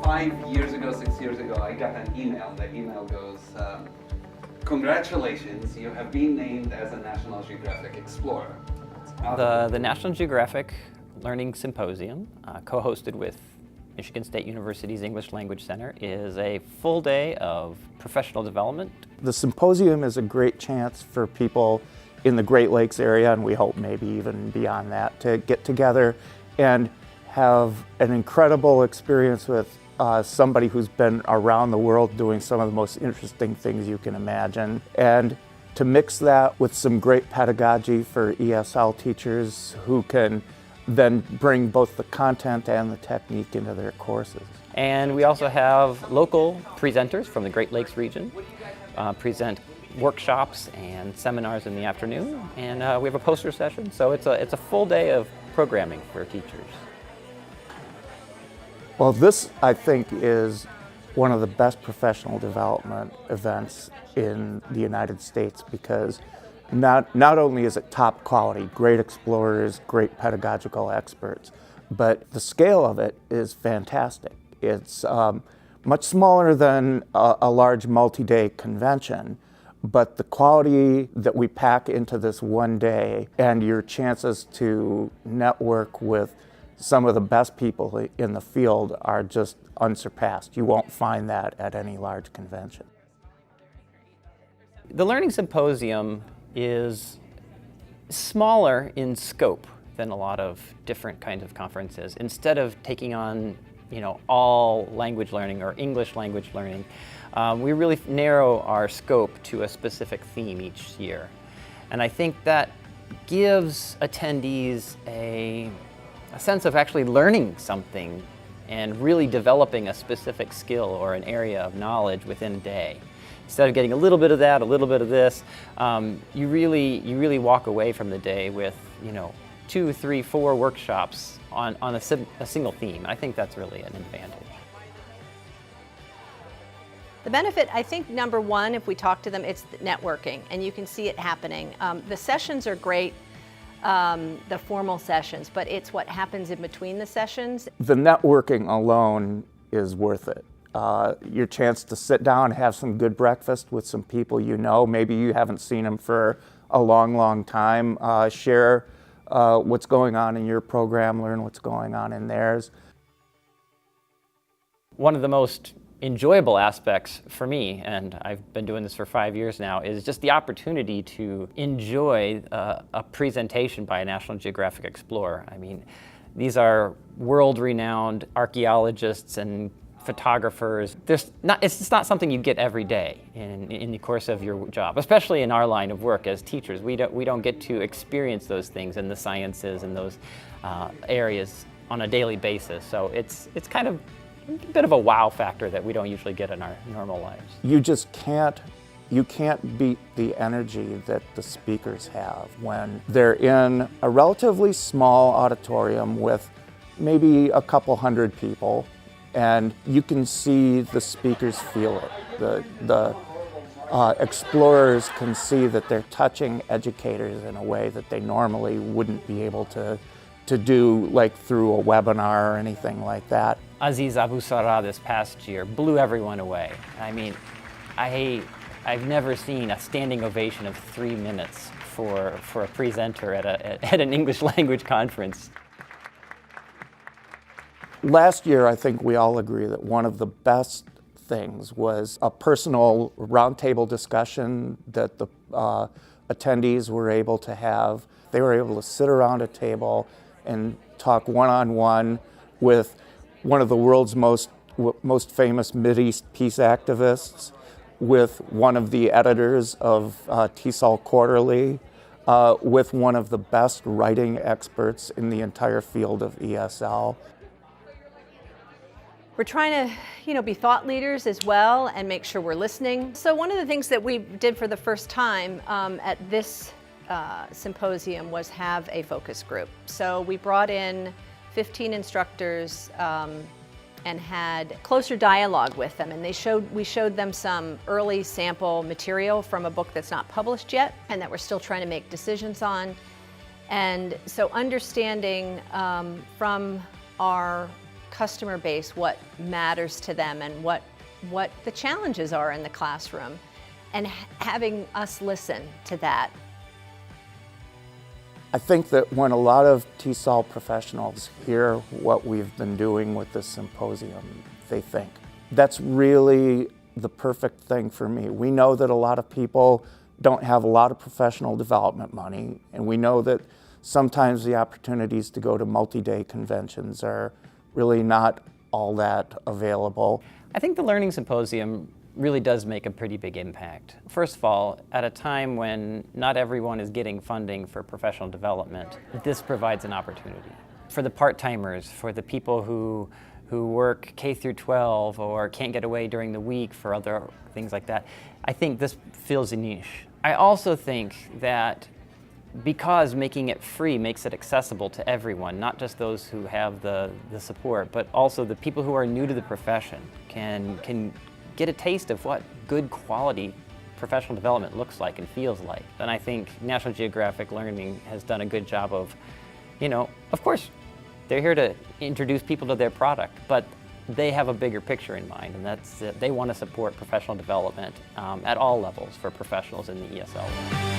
5 years ago, 6 years ago, I got an email. The email goes, congratulations, you have been named as a National Geographic Explorer. The National Geographic Learning Symposium, co-hosted with Michigan State University's English Language Center, is a full day of professional development. The symposium is a great chance for people in the Great Lakes area, and we hope maybe even beyond that, to get together and have an incredible experience with somebody who's been around the world doing some of the most interesting things you can imagine. And to mix that with some great pedagogy for ESL teachers who can then bring both the content and the technique into their courses. And we also have local presenters from the Great Lakes region present workshops and seminars in the afternoon, and we have a poster session, so it's a full day of programming for teachers. Well, this, I think, is one of the best professional development events in the United States, because not only is it top quality, great explorers, great pedagogical experts, but the scale of it is fantastic. It's much smaller than a large multi-day convention, but the quality that we pack into this one day and your chances to network with some of the best people in the field are just unsurpassed. You won't find that at any large convention. The Learning Symposium is smaller in scope than a lot of different kinds of conferences. Instead of taking on, all language learning or English language learning, we really narrow our scope to a specific theme each year. And I think that gives attendees a sense of actually learning something and really developing a specific skill or an area of knowledge within a day. Instead of getting a little bit of that, a little bit of this, you really walk away from the day with 2, 3, 4 workshops on a single theme. I think that's really an advantage. The benefit, I think, number one, if we talk to them, it's networking, and you can see it happening. The sessions are great, the formal sessions, but it's what happens in between the sessions. The networking alone is worth it. Your chance to sit down, have some good breakfast with some people maybe you haven't seen them for a long, long time, share what's going on in your program, learn what's going on in theirs. One of the most enjoyable aspects for me, and I've been doing this for 5 years now, is just the opportunity to enjoy a presentation by a National Geographic Explorer. I mean, these are world-renowned archaeologists and photographers. It's just not something you get every day in the course of your job, especially in our line of work as teachers. We don't get to experience those things in the sciences and those areas on a daily basis. So it's kind of a bit of a wow factor that we don't usually get in our normal lives. You just can't beat the energy that the speakers have when they're in a relatively small auditorium with maybe a couple hundred people, and you can see the speakers feel it. The explorers can see that they're touching educators in a way that they normally wouldn't be able to do, like through a webinar or anything like that. Aziz Abu Sarah this past year blew everyone away. I mean, I've never seen a standing ovation of 3 minutes for a presenter at an English language conference. Last year, I think we all agree that one of the best things was a personal roundtable discussion that the attendees were able to have. They were able to sit around a table and talk one-on-one with one of the world's most famous Mideast peace activists, with one of the editors of TESOL Quarterly, with one of the best writing experts in the entire field of ESL. We're trying to, be thought leaders as well and make sure we're listening. So one of the things that we did for the first time at this symposium was have a focus group. So we brought in 15 instructors and had closer dialogue with them, and we showed them some early sample material from a book that's not published yet and that we're still trying to make decisions on. And so understanding from our customer base what matters to them and what the challenges are in the classroom, and having us listen to that. I think that when a lot of TESOL professionals hear what we've been doing with this symposium, they think, that's really the perfect thing for me. We know that a lot of people don't have a lot of professional development money, and we know that sometimes the opportunities to go to multi-day conventions are really not all that available. I think the Learning Symposium really does make a pretty big impact. First of all, at a time when not everyone is getting funding for professional development, this provides an opportunity. For the part-timers, for the people who work K through 12 or can't get away during the week for other things like that, I think this fills a niche. I also think that because making it free makes it accessible to everyone, not just those who have the support, but also the people who are new to the profession can get a taste of what good quality professional development looks like and feels like. And I think National Geographic Learning has done a good job of, of course, they're here to introduce people to their product, but they have a bigger picture in mind, and that's they want to support professional development at all levels for professionals in the ESL.